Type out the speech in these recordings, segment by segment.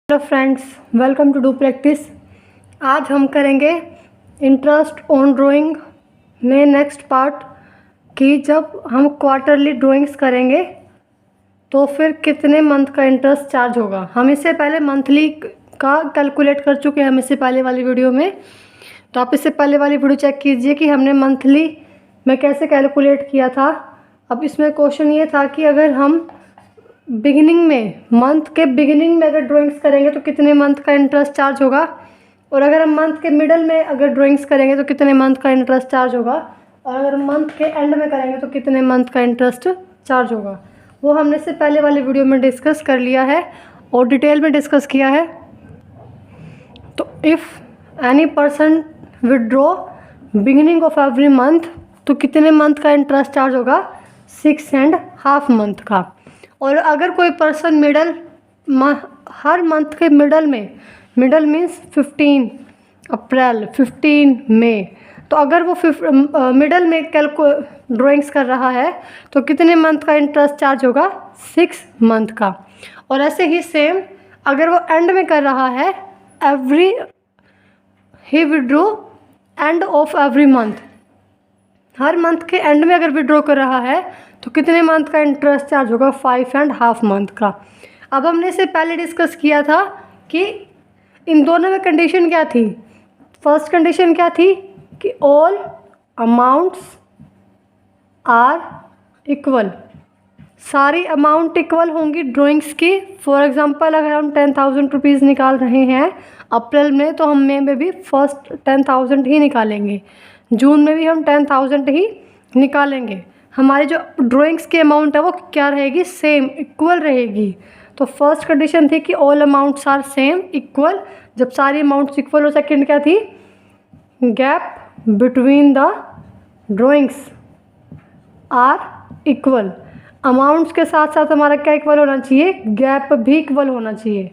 Hello friends, welcome to do practice. आज हम करेंगे इंटरेस्ट ऑन ड्राइंग में नेक्स्ट पार्ट कि जब हम क्वार्टरली ड्राइंग्स करेंगे तो फिर कितने मंथ का इंटरेस्ट चार्ज होगा। हम इससे पहले मंथली का कैलकुलेट कर चुके हैं हम इससे पहले वाली वीडियो में, तो आप इससे पहले वाली वीडियो चेक कीजिए कि हमने मंथली में कैसे कैलकुलेट किया था। अब इसमें क्वेश्चन ये था कि अगर हम बिगिनिंग में मंथ के बिगिनिंग में अगर ड्राइंग्स करेंगे तो कितने मंथ का इंटरेस्ट चार्ज होगा, और अगर हम मंथ के मिडल में अगर ड्राइंग्स करेंगे तो कितने मंथ का इंटरेस्ट चार्ज होगा, और अगर मंथ के एंड में करेंगे तो कितने मंथ का इंटरेस्ट चार्ज होगा। वो हमने इससे पहले वाली वीडियो में डिस्कस कर लिया है और डिटेल में डिस्कस किया है। तो if any person withdraw beginning of every month तो कितने मंथ का इंटरेस्ट चार्ज होगा, 6.5 मंथ का। और अगर कोई पर्सन हर मंथ के मिडल मीन्स 15 अप्रैल 15 मई, तो अगर वो मिडल में ड्राइंग्स कर रहा है तो कितने मंथ का इंटरेस्ट चार्ज होगा, 6 मंथ का। और ऐसे ही सेम अगर वो एंड में कर रहा है, he withdraw end of every month, हर मंथ के एंड में अगर विड्रॉ कर रहा है तो कितने मंथ का इंटरेस्ट चार्ज होगा, 5.5 मंथ का। अब हमने इससे पहले डिस्कस किया था कि इन दोनों में कंडीशन क्या थी। फर्स्ट कंडीशन क्या थी कि ऑल अमाउंट्स आर इक्वल, सारी अमाउंट इक्वल होंगी ड्राइंग्स की। फॉर एग्जांपल अगर हम 10,000 रुपीज़ निकाल रहे हैं अप्रैल में तो हम मई में भी फर्स्ट 10,000 ही निकालेंगे, जून में भी हम 10,000 ही निकालेंगे। हमारी जो ड्राइंग्स की अमाउंट है वो क्या रहेगी, सेम इक्वल रहेगी। तो फर्स्ट कंडीशन थी कि all amounts are same equal. जब सारी अमाउंट्स इक्वल हो, सेकंड क्या थी, gap between the drawings are equal. Amounts के साथ साथ हमारा क्या इक्वल होना चाहिए, गैप भी इक्वल होना चाहिए।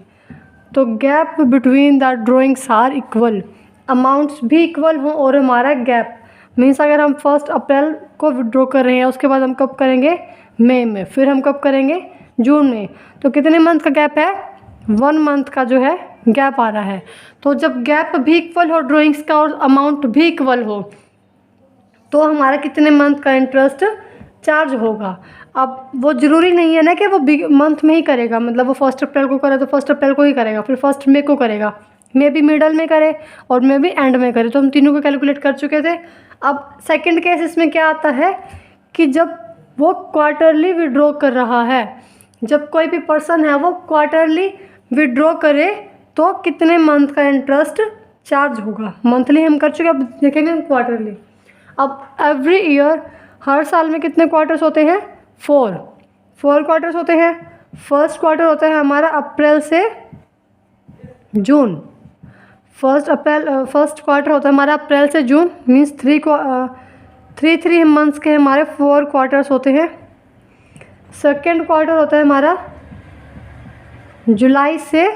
तो gap between the drawings are equal, amounts भी इक्वल हों और हमारा गैप मीन्स अगर हम 1 अप्रैल को विड्रॉ कर रहे हैं उसके बाद हम कब करेंगे, मई में, फिर हम कब करेंगे, जून में, तो कितने मंथ का गैप है, 1 मंथ का जो है गैप आ रहा है। तो जब गैप भी इक्वल हो ड्राइंग्स का और अमाउंट भी इक्वल हो तो हमारा कितने मंथ का इंटरेस्ट चार्ज होगा। अब वो ज़रूरी नहीं है ना कि वो मंथ में ही करेगा, मतलब वो 1 अप्रैल को करे तो 1 अप्रैल को ही करेगा, फिर 1 मई को करेगा, मे भी मिडल में करे और मे भी एंड में करे। तो हम तीनों को कैलकुलेट कर चुके थे। अब सेकंड केस इसमें क्या आता है कि जब वो क्वार्टरली विड्रॉ कर रहा है, जब कोई भी पर्सन है वो क्वार्टरली विड्रॉ करे तो कितने मंथ का इंटरेस्ट चार्ज होगा। मंथली हम कर चुके, अब देखेंगे हम क्वार्टरली। अब एवरी ईयर, हर साल में कितने क्वार्टर्स होते हैं, 4 क्वार्टर्स होते हैं। फर्स्ट क्वार्टर होता है हमारा अप्रैल से जून, फर्स्ट क्वार्टर होता है हमारा अप्रैल से जून, मीन्स 3 मंथ्स के हमारे 4 क्वार्टर्स होते हैं। सेकेंड क्वार्टर होता है हमारा जुलाई से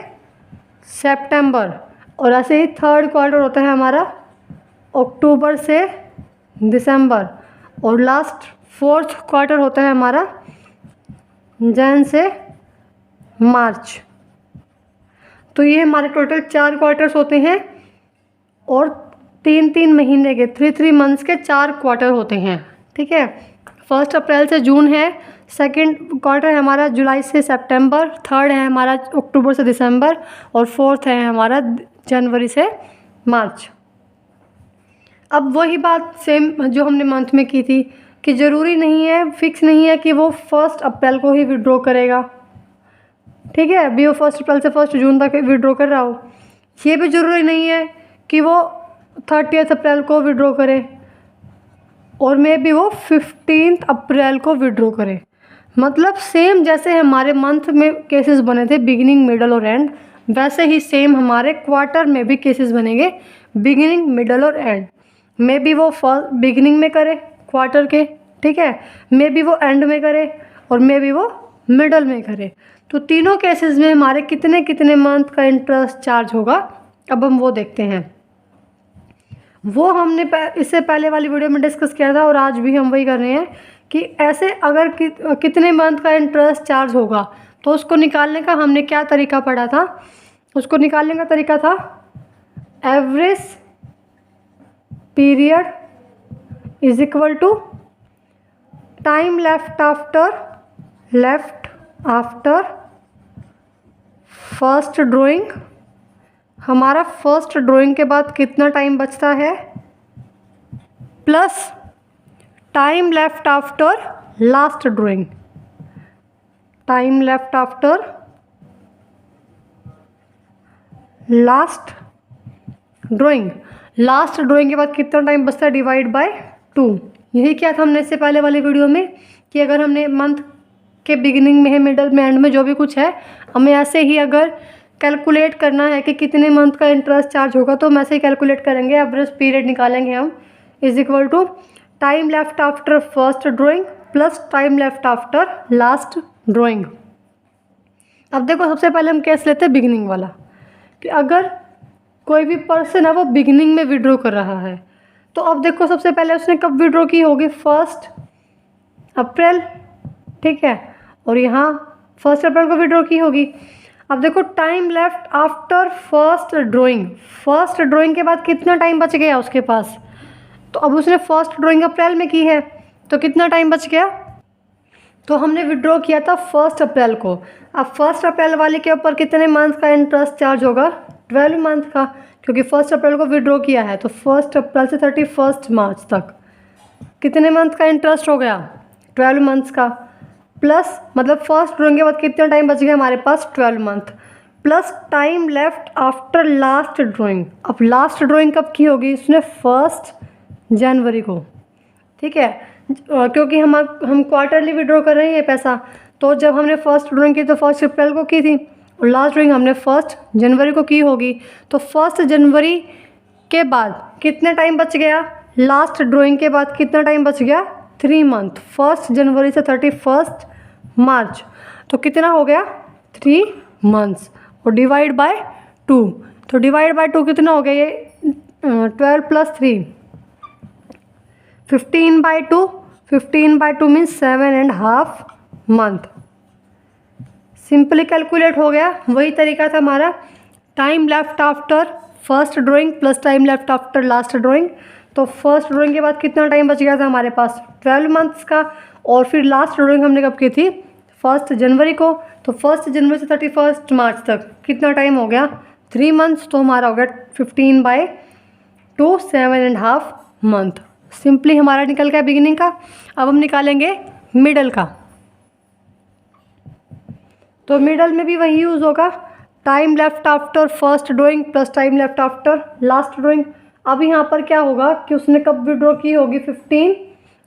सितंबर, और ऐसे ही थर्ड क्वार्टर होता है हमारा अक्टूबर से दिसंबर, और लास्ट 4th क्वार्टर होता है हमारा जन से मार्च। तो ये हमारे टोटल 4 क्वार्टर्स होते हैं और 3 महीने के 3 मंथ्स के 4 क्वार्टर होते हैं। ठीक है, 1 अप्रैल से जून है, सेकंड क्वार्टर है हमारा जुलाई से सितंबर, थर्ड है हमारा अक्टूबर से दिसंबर, और 4th है हमारा जनवरी से मार्च। अब वही बात सेम जो हमने मंथ में की थी कि ज़रूरी नहीं है, फिक्स नहीं है कि वो 1 अप्रैल को ही विड्रॉ करेगा। ठीक है, अभी वो 1 अप्रैल से 1 जून तक विड्रॉ कर रहा हो, ये भी ज़रूरी नहीं है कि वो 30 अप्रैल को विड्रॉ करे और मे भी वो 15 अप्रैल को विड्रॉ करे। मतलब सेम जैसे हमारे मंथ में केसेस बने थे बिगिनिंग मिडल और एंड, वैसे ही सेम हमारे क्वार्टर में भी केसेस बनेंगे बिगिनिंग मिडल और एंड। मे भी वो बिगिनिंग में करे क्वार्टर के, ठीक है, मे भी वो एंड में करे और मे भी वो मिडल में करे। तो तीनों केसेस में हमारे कितने कितने मंथ का इंटरेस्ट चार्ज होगा, अब हम वो देखते हैं। वो हमने इससे पहले वाली वीडियो में डिस्कस किया था और आज भी हम वही कर रहे हैं कि ऐसे अगर कितने मंथ का इंटरेस्ट चार्ज होगा तो उसको निकालने का हमने क्या तरीका पढ़ा था। उसको निकालने का तरीका था average period is equal to time left after first drawing. हमारा फर्स्ट ड्राइंग के बाद कितना टाइम बचता है, plus time left after last drawing. Time left after last drawing. Last drawing के बाद कितना टाइम बचता है, डिवाइड बाय 2। यही क्या था हमने इससे पहले वाली वीडियो में कि अगर हमने मंथ के बिगिनिंग में है, मिडल में, एंड में, जो भी कुछ है, हमें ऐसे ही अगर कैलकुलेट करना है कि कितने मंथ का इंटरेस्ट चार्ज होगा तो हम ऐसे ही कैलकुलेट करेंगे। एवरेज पीरियड निकालेंगे हम is equal to time left after first drawing plus time left after last drawing. अब देखो सबसे पहले हम केस लेते हैं बिगिनिंग वाला, कि अगर कोई भी पर्सन है वो बिगिनिंग में विड्रॉ कर रहा है, तो अब देखो सबसे पहले उसने कब विड्रॉ की होगी, 1 अप्रैल, ठीक है, और यहाँ 1 अप्रैल को विड्रॉ की होगी। अब देखो time left after first drawing के बाद कितना टाइम बच गया उसके पास, तो अब उसने फर्स्ट ड्राइंग अप्रैल में की है तो कितना टाइम बच गया, तो हमने विड्रॉ किया था 1 अप्रैल को। अब 1 अप्रैल वाले के ऊपर कितने मंथ का इंटरेस्ट चार्ज होगा, 12 मंथ का, क्योंकि 1 अप्रैल को विड्रॉ किया है, तो 1 अप्रैल से 31 मार्च तक कितने मंथ का इंटरेस्ट हो गया, 12 मंथ्स का, प्लस मतलब फर्स्ट ड्राइंग के बाद कितना टाइम बच गया हमारे पास, 12 month, plus time left after last drawing. अब लास्ट ड्राइंग कब की होगी, इसने 1 जनवरी को, ठीक है, क्योंकि हम क्वार्टरली विड्रॉ कर रहे हैं पैसा, तो जब हमने फर्स्ट ड्राइंग की तो 1 अप्रैल को की थी और लास्ट ड्राइंग हमने 1 जनवरी को की होगी, तो 1 जनवरी के बाद कितना टाइम बच गया, लास्ट ड्राइंग के बाद कितना टाइम बच गया, 3 मंथ, 1 जनवरी से 31 मार्च, तो कितना हो गया 3 मंथ्स, और डिवाइड बाय 2, तो डिवाइड बाय 2 कितना हो गया, ये 12 + 3 15 by 2 means 7.5 month. Simply calculate हो गया। वही तरीका था हमारा, time left after first drawing plus time left after last drawing. तो फर्स्ट ड्राइंग के बाद कितना टाइम बच गया था हमारे पास, 12 मंथ्स का, और फिर लास्ट ड्राइंग हमने कब की थी, 1 जनवरी को, तो 1 जनवरी से 31 मार्च तक कितना टाइम हो गया, 3 मंथ्स, तो हमारा हो गया 15 बाय 2 7.5 मंथ। सिंपली हमारा निकल गया बिगिनिंग का। अब हम निकालेंगे मिडल का, तो मिडल में भी वही यूज़ होगा, time left after first drawing plus time left after last drawing. अब यहाँ पर क्या होगा कि उसने कब विड्रॉ की होगी, 15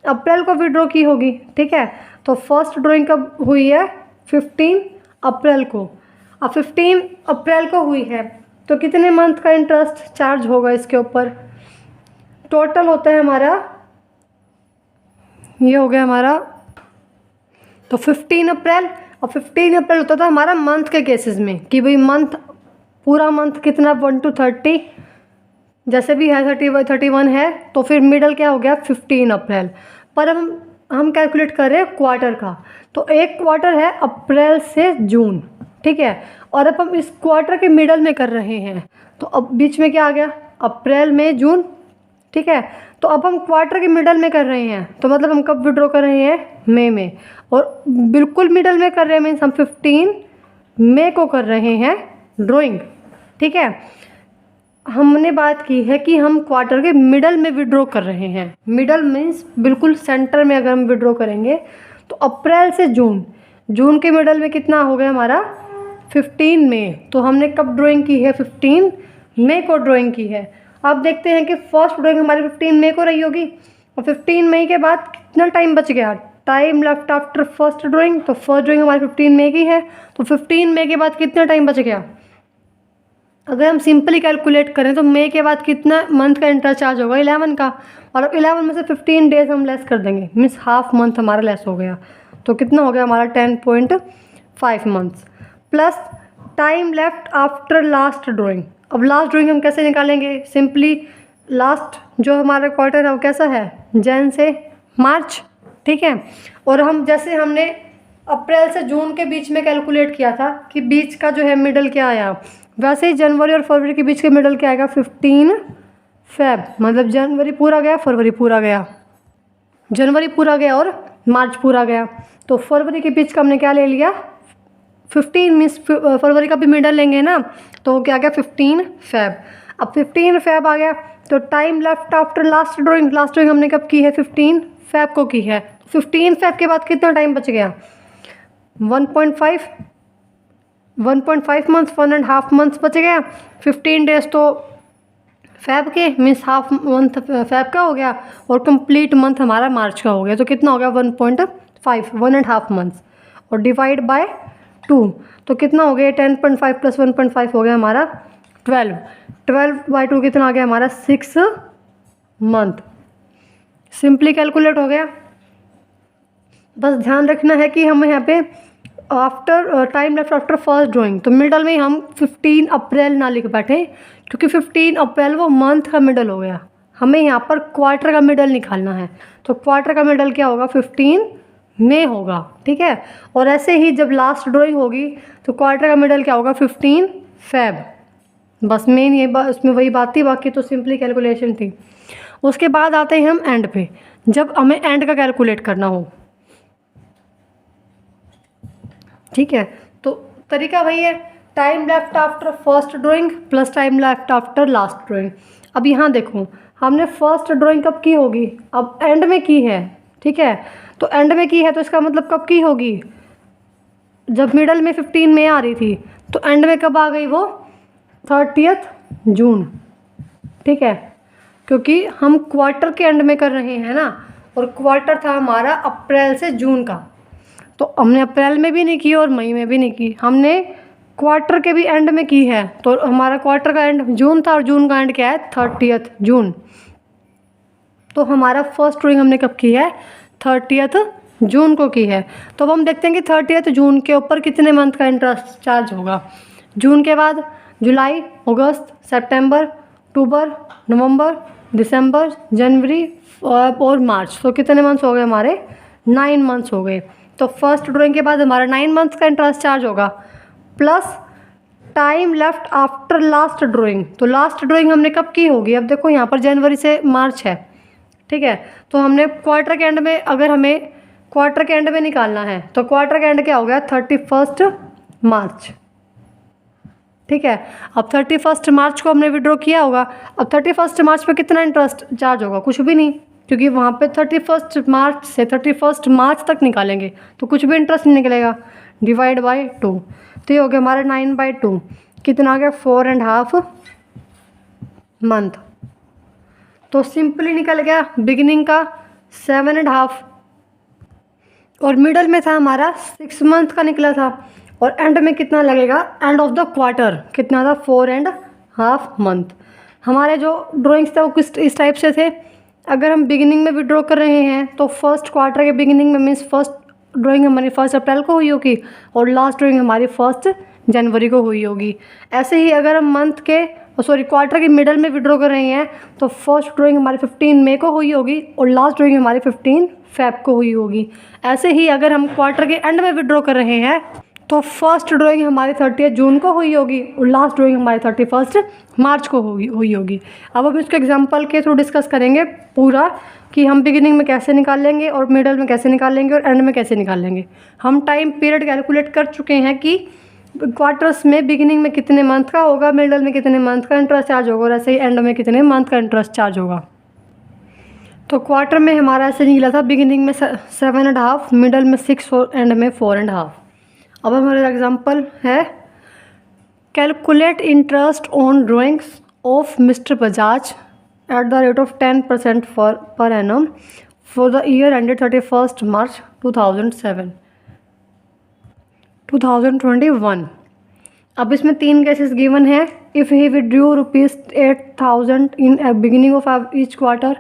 अप्रैल को विड्रॉ की होगी, ठीक है, तो फर्स्ट ड्राइंग कब हुई है, 15 अप्रैल को। अब 15 अप्रैल को हुई है तो कितने मंथ का इंटरेस्ट चार्ज होगा इसके ऊपर, टोटल होता है हमारा, ये हो गया हमारा, तो 15 अप्रैल, और 15 अप्रैल होता था हमारा मंथ के केसेस में कि भाई मंथ, पूरा मंथ कितना 1 to 30, जैसे भी है 31 है, तो फिर मिडल क्या हो गया 15 अप्रैल। पर हम कैलकुलेट कर रहे हैं क्वार्टर का, तो एक क्वार्टर है अप्रैल से जून, ठीक है, और अब हम इस क्वार्टर के मिडल में कर रहे हैं, तो अब बीच में क्या आ गया, अप्रैल मई जून, ठीक है, तो अब हम क्वार्टर के मिडल में कर रहे हैं, तो मतलब हम कब विड्रॉ कर रहे हैं, मई में, और बिल्कुल मिडल में कर रहे हैं मीन्स हम 15 मई को कर रहे हैं ड्राइंग, ठीक है। हमने बात की है कि हम क्वार्टर के मिडल में विड्रॉ कर रहे हैं, मिडल मीन्स बिल्कुल सेंटर में अगर हम विड्रॉ करेंगे तो अप्रैल से जून, जून के मिडल में कितना हो गया हमारा 15 मई, तो हमने कब ड्राइंग की है, 15 मई को ड्राइंग की है। अब देखते हैं कि फर्स्ट ड्राइंग हमारी 15 मई को रही होगी, और 15 मई के बाद कितना टाइम बच गया, time left after first drawing, तो फर्स्ट ड्राइंग हमारी 15 मई की है, तो 15 मई के बाद कितना टाइम बच गया, अगर हम सिंपली कैलकुलेट करें तो मई के बाद कितना मंथ का इंटरेस्ट चार्ज होगा, 11 का, और अब 11 में से 15 डेज हम लेस कर देंगे मीन्स हाफ मंथ हमारा लेस हो गया, तो कितना हो गया हमारा 10.5 months, plus time left after last drawing. अब लास्ट ड्राइंग हम कैसे निकालेंगे, सिंपली लास्ट जो हमारा क्वार्टर है वो कैसा है, जन से मार्च, ठीक है, और हम जैसे हमने अप्रैल से जून के बीच में कैलकुलेट किया था कि बीच का जो है मिडल क्या आया वैसे ही जनवरी और फरवरी के बीच के मिडल क्या आएगा 15 फेब, मतलब जनवरी पूरा गया, फरवरी पूरा गया, जनवरी पूरा गया और मार्च पूरा गया। तो फरवरी के बीच का हमने क्या ले लिया 15 मीन्स फरवरी का भी मिडल लेंगे ना, तो क्या गया 15 फेब। अब 15 फेब आ गया तो time left after last drawing, last drawing हमने कब की है 15 फेब को की है। 15 फेब के बाद कितना टाइम बच गया 1.5 मंथ्स, 1.5 मंथ्स बच गया। 15 डेज तो फेब के मीन्स हाफ मंथ फेब का हो गया और कंप्लीट मंथ हमारा मार्च का हो गया। तो कितना हो गया 1.5, 1.5 मंथ्स और डिवाइड बाय 2 तो कितना हो गया 10.5 प्लस 1.5 हो गया हमारा 12/2 कितना आ गया हमारा 6 मंथ। सिंपली कैलकुलेट हो गया। बस ध्यान रखना है कि हम यहाँ पे after time left after first drawing, तो मिडल में हम 15 अप्रैल ना लिख बैठे, क्योंकि 15 अप्रैल वो मंथ का मिडल हो गया। हमें यहाँ पर क्वार्टर का मिडल निकालना है, तो क्वार्टर का मिडल क्या होगा 15 मई होगा, ठीक है। और ऐसे ही जब लास्ट ड्राइंग होगी तो क्वार्टर का मिडल क्या होगा 15 फेब। बस मेन ये उसमें वही बात थी, बाकी तो सिंपली कैलकुलेशन थी। उसके बाद आते हैं हम एंड पे, जब हमें एंड का कैलकुलेट करना हो, ठीक है। तो तरीका वही है, time left after first drawing plus time left after last drawing. अब यहाँ देखो हमने फर्स्ट ड्राइंग कब की होगी, अब एंड में की है, ठीक है। तो एंड में की है तो इसका मतलब कब की होगी, जब मिडल में 15 मई आ रही थी, तो एंड में कब आ गई वो 30 जून, ठीक है। क्योंकि हम क्वार्टर के एंड में कर रहे हैं ना, और क्वार्टर था हमारा अप्रैल से जून का, तो हमने अप्रैल में भी नहीं की और मई में भी नहीं की, हमने क्वार्टर के भी एंड में की है। तो हमारा क्वार्टर का एंड जून था और जून का एंड क्या है 30 जून। तो हमारा फर्स्ट ड्राइंग हमने कब की है 30 जून को की है। तो अब हम देखते हैं कि 30 जून के ऊपर कितने मंथ का इंटरेस्ट चार्ज होगा। जून के बाद जुलाई, अगस्त, सितंबर, अक्टूबर, नवंबर, दिसंबर, जनवरी और मार्च। तो कितने मंथ्स हो गए हमारे 9 मंथ्स हो गए। तो फर्स्ट ड्राइंग के बाद हमारा 9 मंथ्स का इंटरेस्ट चार्ज होगा, plus time left after last drawing. तो लास्ट ड्राइंग हमने कब की होगी, अब देखो यहाँ पर जनवरी से मार्च है, ठीक है। तो हमने क्वार्टर के एंड में, अगर हमें क्वार्टर के एंड में निकालना है तो क्वार्टर का एंड क्या हो गया 31 मार्च, ठीक है। अब 31 मार्च को हमने विड्रॉ किया होगा। अब 31 मार्च पे कितना इंटरेस्ट चार्ज होगा, कुछ भी नहीं, क्योंकि वहाँ पे 31 मार्च से 31 मार्च तक निकालेंगे तो कुछ भी इंटरेस्ट नहीं निकलेगा। डिवाइड बाय 2 तो ये हो गया हमारा 9/2, कितना आ गया 4.5 मंथ। तो सिंपली निकल गया बिगिनिंग का 7.5 और मिडल में था हमारा 6 मंथ का निकला था, और एंड में कितना लगेगा, एंड ऑफ द क्वार्टर कितना था 4.5 मंथ। हमारे जो ड्राइंग्स थे वो किस इस टाइप से थे, अगर हम बिगिनिंग में विड्रॉ कर रहे हैं तो फर्स्ट क्वार्टर के बिगिनिंग में मीन्स फर्स्ट ड्राइंग हमारी 1 अप्रैल को हुई होगी और लास्ट ड्राइंग हमारी 1 जनवरी को हुई होगी। ऐसे ही अगर हम मंथ के क्वार्टर के मिडल में विड्रॉ कर रहे हैं तो फर्स्ट ड्राइंग हमारी 15 मई को हुई होगी और लास्ट ड्राइंग हमारी 15 फेब को हुई होगी। ऐसे ही अगर हम क्वार्टर के एंड में विड्रॉ कर रहे हैं तो फर्स्ट ड्राइंग हमारी 30 जून को हुई होगी और लास्ट ड्राइंग हमारी 31 मार्च को हुई होगी। अब हम इसको एग्जांपल के थ्रू डिस्कस करेंगे पूरा कि हम बिगिनिंग में कैसे निकाल लेंगे और मिडल में कैसे निकाल लेंगे और एंड में कैसे निकाल लेंगे। हम टाइम पीरियड कैलकुलेट कर चुके हैं कि क्वार्टर्स में बिगिनिंग में कितने मंथ का होगा, मिडल में कितने मंथ का इंटरेस्ट चार्ज होगा और ऐसे ही एंड में कितने मंथ का इंटरेस्ट चार्ज होगा। तो क्वार्टर में हमारा ऐसे निकला था, बिगिनिंग में 7.5, मिडल में 6 और एंड में 4.5। अब हमारा एग्जांपल है calculate interest on drawings of Mr Bajaj at the rate of 10% per annum for the year ended 31 March 2021। अब इसमें 3 केसेस गिवन है। If he withdrew ₹8,000 in beginning of each quarter,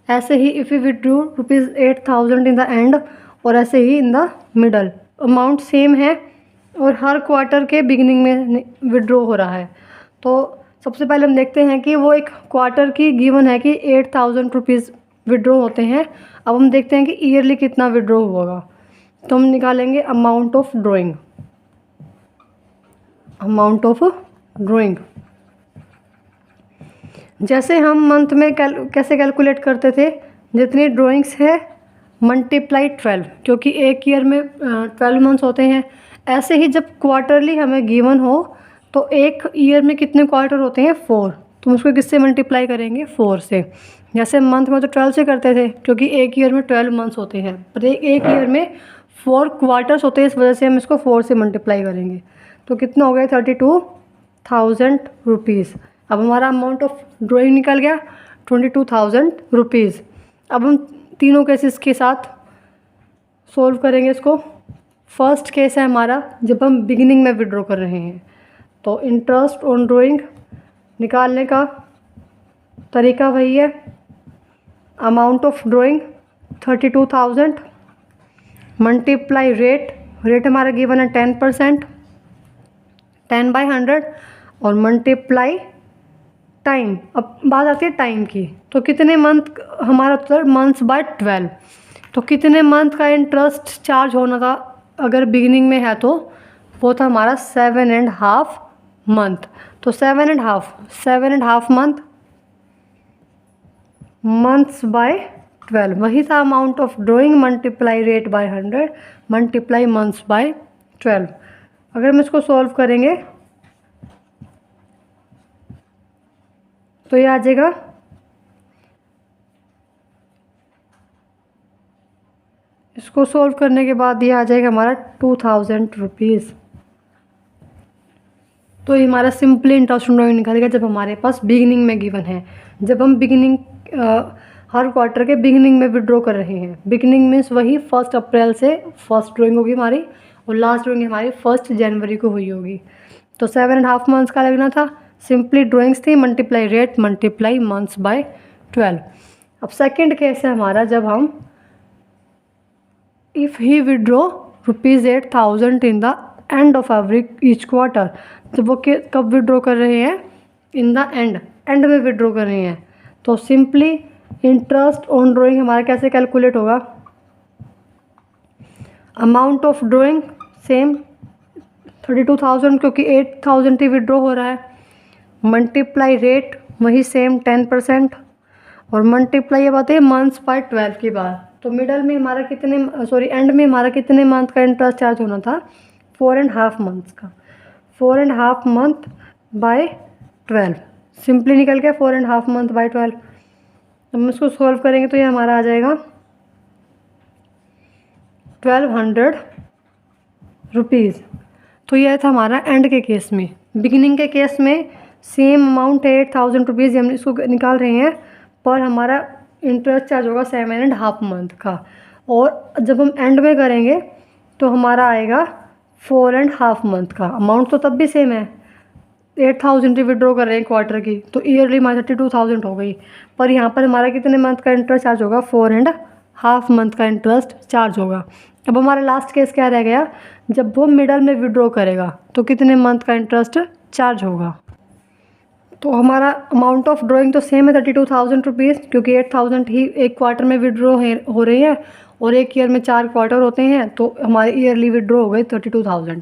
ऐसे ही if he withdrew ₹8,000 in the end, और ऐसे ही in the middle. Amount same है और हर क्वार्टर के बिगिनिंग में विड्रॉ हो रहा है। तो सबसे पहले हम देखते हैं कि वो एक क्वार्टर की गिवन है कि ₹8,000 विड्रॉ होते हैं। अब हम देखते हैं कि ईयरली कितना विड्रॉ होगा। तो हम निकालेंगे अमाउंट ऑफ ड्राइंग। जैसे हम मंथ में कैसे कैलकुलेट करते थे, जितनी ड्राइंग्स है मल्टीप्लाई 12, क्योंकि एक ईयर में 12 मंथ्स होते हैं। ऐसे ही जब क्वार्टरली हमें गिवन हो तो एक ईयर में कितने क्वार्टर होते हैं 4, तो उसको किससे मल्टीप्लाई करेंगे 4 से। जैसे मंथ में तो 12 से करते थे क्योंकि एक ईयर में 12 मंथ्स होते हैं, पर एक ईयर में 4 क्वार्टर्स होते हैं, इस वजह से हम इसको 4 से मल्टीप्लाई करेंगे। तो कितना हो गया 32,000 रुपीज़। अब हमारा अमाउंट ऑफ ड्राइंग निकल गया 22,000 रुपीज़। अब हम तीनों केसेस के साथ सोल्व करेंगे इसको। फर्स्ट केस है हमारा जब हम बिगिनिंग में विड्रॉ कर रहे हैं, तो इंटरेस्ट ऑन ड्राइंग निकालने का तरीका वही है। Amount of drawing 32,000 multiply rate हमारा गिवन है 10%, 10/100, और मल्टीप्लाई टाइम। अब बात आती है टाइम की, तो कितने मंथ हमारा उत्तर मंथ्स बाय 12। तो कितने मंथ का इंटरेस्ट चार्ज होना था अगर बिगिनिंग में है, तो वो था हमारा 7.5 मंथ। तो 7.5 मंथ्स बाय 12 वही था amount of drawing multiply rate by 100 multiply months by 12। अगर हम इसको सॉल्व करेंगे तो ये आ जाएगा इसको सॉल्व करने के बाद ये आ जाएगा हमारा 2,000 रुपीज़। तो ये हमारा सिंपली इंटरेस्ट ड्राइंग निकलेगा जब हमारे पास बिगिनिंग में गिवन है। जब हम हर क्वार्टर के बिगिनिंग में विड्रॉ कर रहे हैं, बिगिनिंग मीन्स वही 1 अप्रैल से फर्स्ट ड्राइंग होगी हमारी, और लास्ट ड्राइंग हमारी 1 जनवरी को हुई होगी। तो 7.5 मंथ्स का लगना था। सिंपली ड्राइंग्स थी, multiply rate multiply months by 12। अब सेकेंड केस है हमारा जब हम if he withdraw ₹8,000 in the and of every each quarter. जब वो कब विड्रॉ कर रहे हैं, इन द एंड में विड्रॉ कर रहे हैं, तो सिंपली इंटरेस्ट ऑन ड्राइंग हमारा कैसे कैलकुलेट होगा। अमाउंट ऑफ ड्राइंग सेम 32,000 क्योंकि 8,000 ही विड्रॉ हो रहा है, मल्टीप्लाई रेट वही सेम 10%, और मल्टीप्लाई अब आते हैं मंथ्स बाय 12 की बार। तो मिडल में हमारा एंड में हमारा कितने मंथ का इंटरेस्ट चार्ज होना था 4.5 मंथ्स का। 4.5 मंथ बाय 12 सिंपली निकल गया 4.5 मंथ बाय 12। हम इसको सॉल्व करेंगे तो ये हमारा आ जाएगा 1,200 रुपीज़। तो यह था हमारा एंड के केस में। बिगिनिंग के केस में सेम अमाउंट है 8,000 रुपीज़, हम इसको निकाल रहे हैं, पर हमारा इंटरेस्ट चार्ज होगा 7.5 मंथ का। और जब हम एंड में करेंगे तो हमारा आएगा 4.5 मंथ का। अमाउंट तो तब भी सेम है, 8,000 विड्रॉ कर रहे हैं क्वार्टर की, तो ईयरली हमारी 32,000 हो गई। पर यहाँ पर हमारा कितने मंथ का इंटरेस्ट चार्ज होगा 4.5 मंथ का इंटरेस्ट चार्ज होगा। अब हमारा लास्ट केस क्या रह गया, जब वो मिडल में विड्रॉ करेगा तो कितने मंथ का इंटरेस्ट चार्ज होगा। तो हमारा अमाउंट ऑफ ड्राइंग तो सेम है 32,000 रुपीज़, क्योंकि 8,000 ही एक क्वार्टर में विड्रॉ हो रही है, और एक ईयर में 4 क्वार्टर होते हैं, तो हमारी ईयरली विड्रॉ हो गई 32,000।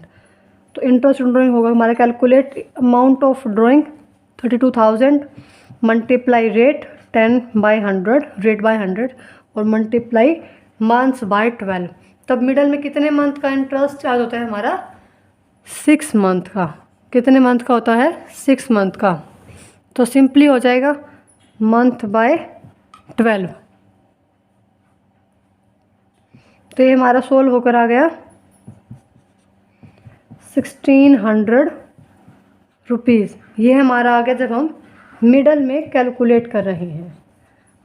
तो इंटरेस्ट ऑन ड्राइंग होगा हमारा calculate amount of drawing 32,000 multiply rate 10/100 rate by 100 और मल्टीप्लाई मंथ्स बाय 12। तब मिडल में कितने मंथ का इंटरेस्ट चार्ज होता है हमारा 6 मंथ का। कितने मंथ का होता है 6 मंथ का। तो सिंपली हो जाएगा मंथ बाय 12। तो ये हमारा सोल्व होकर आ गया 1,600 रुपीज़। ये हमारा आ गया जब हम मिडल में कैलकुलेट कर रहे हैं।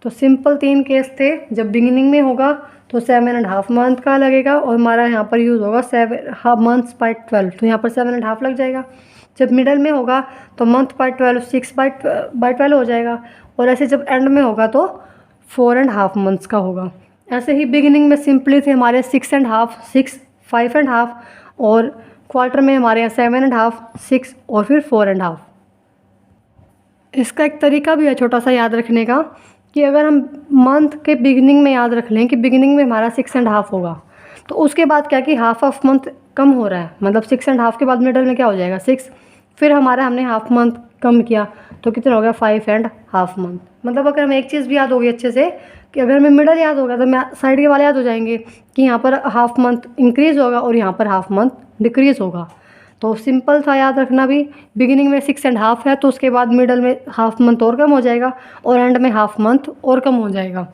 तो सिंपल 3 केस थे। जब बिगिनिंग में होगा तो 7.5 मंथ का लगेगा, और हमारा यहाँ पर यूज़ होगा 7 मंथ्स बाय 12, तो यहाँ पर 7.5 लग जाएगा। जब मिडल में होगा तो मंथ बाय 12 6/12 हो जाएगा, और ऐसे जब एंड में होगा तो 4.5 मंथ्स का होगा। ऐसे ही बिगिनिंग में सिंपली थे हमारे 6.5 6 5.5, और क्वार्टर में हमारे यहाँ 7.5 6 और फिर 4.5। इसका एक तरीका भी है छोटा सा याद रखने का, कि अगर हम मंथ के बिगिनिंग में याद रख लें कि बिगिनिंग में हमारा 6.5 होगा, तो उसके बाद क्या कि हाफ ऑफ मंथ कम हो रहा है, मतलब 6.5 के बाद मिडल में क्या हो जाएगा 6, फिर हमारा हमने हाफ मंथ कम किया तो कितना हो गया 5.5 मंथ। मतलब अगर हमें एक चीज़ भी याद होगी अच्छे से कि अगर हमें मिडल याद होगा तो मैं साइड के वाले याद हो जाएंगे कि यहाँ पर हाफ मंथ इंक्रीज़ होगा और यहाँ पर हाफ मंथ डिक्रीज़ होगा। तो सिंपल था याद रखना भी, बिगिनिंग में 6.5 है तो उसके बाद मिडल में हाफ मंथ और कम हो जाएगा और एंड में हाफ मंथ और कम हो जाएगा।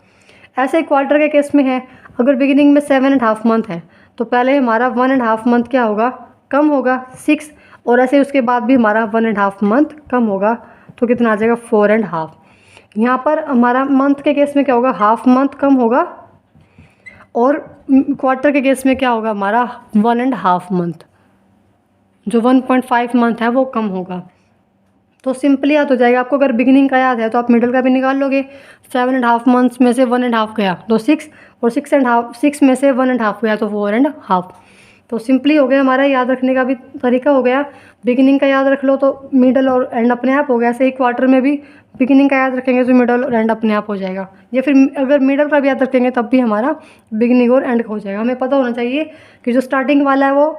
ऐसे क्वार्टर के केस में है, अगर बिगिनिंग में 7.5 मंथ है तो पहले हमारा 1.5 मंथ क्या होगा, कम होगा 6, और ऐसे उसके बाद भी हमारा 1.5 मंथ कम होगा तो कितना आ जाएगा 4.5। यहाँ पर हमारा मंथ के केस में क्या होगा, हाफ मंथ कम होगा और क्वार्टर के केस में क्या होगा हमारा 1.5 मंथ, जो 1.5 मंथ है वो कम होगा। तो सिंपली याद हो जाएगा आपको। अगर बिगिनिंग का याद है तो आप मिडल का भी निकाल लोगे। 7.5 मंथ्स में से 1.5 गया तो 6, और 6 में से 1.5 गया तो 4.5। तो सिंपली हो गया, हमारा याद रखने का भी तरीका हो गया। बिगिनिंग का याद रख लो तो मिडल और एंड अपने आप हो गया। ऐसे ही क्वार्टर में भी बिगिनिंग का याद रखेंगे तो मिडल और एंड अपने आप हो जाएगा, या फिर अगर मिडल का भी याद रखेंगे तब भी हमारा बिगिनिंग और एंड हो जाएगा। हमें पता होना चाहिए कि जो स्टार्टिंग वाला है वो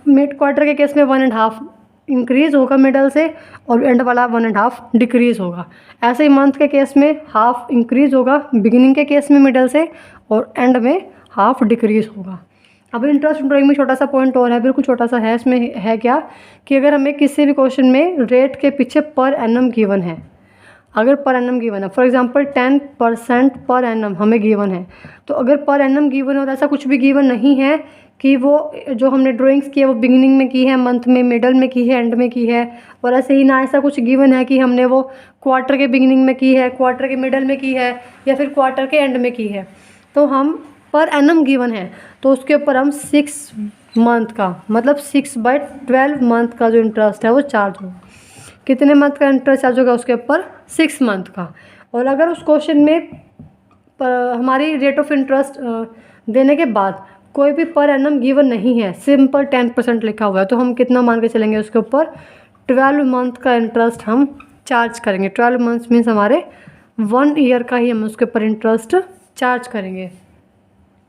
मिड क्वार्टर के केस में 1.5 इंक्रीज़ होगा मिडल से और एंड वाला 1.5 डिक्रीज़ होगा। ऐसे ही मंथ के केस में हाफ इंक्रीज़ होगा बिगिनिंग के केस में मिडल से, और एंड में हाफ डिक्रीज़ होगा। अब इंटरेस्ट ड्राइंग में छोटा सा पॉइंट और है, बिल्कुल छोटा सा है। इसमें है क्या कि अगर हमें किसी भी क्वेश्चन में रेट के पीछे पर एनम गिवन है, अगर पर एनम गिवन है, फॉर एग्जांपल 10% पर एनम हमें गिवन है, तो अगर पर एनम गिवन है और ऐसा कुछ भी गिवन नहीं है कि वो जो हमने ड्राइंग्स की है वो बिगिनिंग में की है, मंथ में, मिडल में की है, एंड में की है, और ऐसे ही ना ऐसा कुछ गिवन है कि हमने वो क्वार्टर के बिगिनिंग में की है, क्वार्टर के मिडल में की है, या फिर क्वार्टर के एंड में की है, तो हम पर एनम गिवन है तो उसके ऊपर हम 6 मंथ का, मतलब 6/12 मंथ का जो इंटरेस्ट है वो चार्ज होगा। कितने मंथ का इंटरेस्ट चार्ज होगा उसके ऊपर, 6 मंथ का। और अगर उस क्वेश्चन में हमारी रेट ऑफ इंटरेस्ट देने के बाद कोई भी पर एनम गिवन नहीं है, सिंपल 10% लिखा हुआ है, तो हम कितना मान के चलेंगे उसके ऊपर, 12 मंथ का इंटरेस्ट हम चार्ज करेंगे। 12 मंथ्स मीन्स हमारे 1 ईयर का ही हम उसके ऊपर इंटरेस्ट चार्ज करेंगे।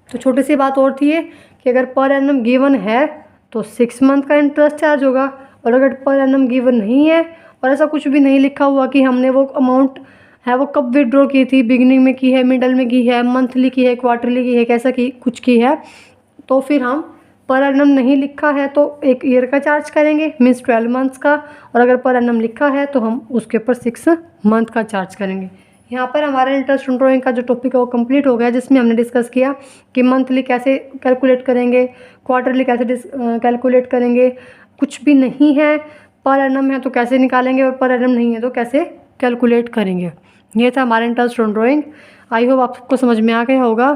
तो छोटी सी बात और थी ये कि अगर पर एनम गिवन है तो 6 मंथ का इंटरेस्ट चार्ज होगा, और अगर पर एनम गिवन नहीं है और ऐसा कुछ भी नहीं लिखा हुआ कि हमने वो अमाउंट है वो कब विड्रॉ की थी, बिगिनिंग में की है, मिडल में की है, मंथली की है, क्वार्टरली की है, कैसा की कुछ की है, तो फिर हम पर एनम नहीं लिखा है तो 1 ईयर का चार्ज करेंगे मीन्स 12 मंथ्स का, और अगर पर एनम लिखा है तो हम उसके ऊपर 6 मंथ का चार्ज करेंगे। यहाँ पर हमारा इंटरेस्ट ड्राइंग का जो टॉपिक है वो कंप्लीट हो गया, जिसमें हमने डिस्कस किया कि मंथली कैसे कैलकुलेट करेंगे, क्वार्टरली कैसे कैलकुलेट करेंगे, कुछ भी नहीं है पर एनम है तो कैसे निकालेंगे, और पर एनम नहीं है तो कैसे कैलकुलेट करेंगे। ये था हमारा इंटरेस्ट ड्राइंग। आई होप आप सबको समझ में आ गया होगा।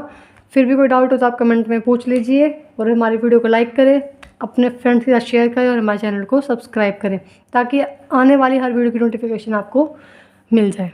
फिर भी कोई डाउट हो तो आप कमेंट में पूछ लीजिए, और हमारी वीडियो को लाइक करें, अपने फ्रेंड्स के साथ शेयर करें और हमारे चैनल को सब्सक्राइब करें ताकि आने वाली हर वीडियो की नोटिफिकेशन आपको मिल जाए।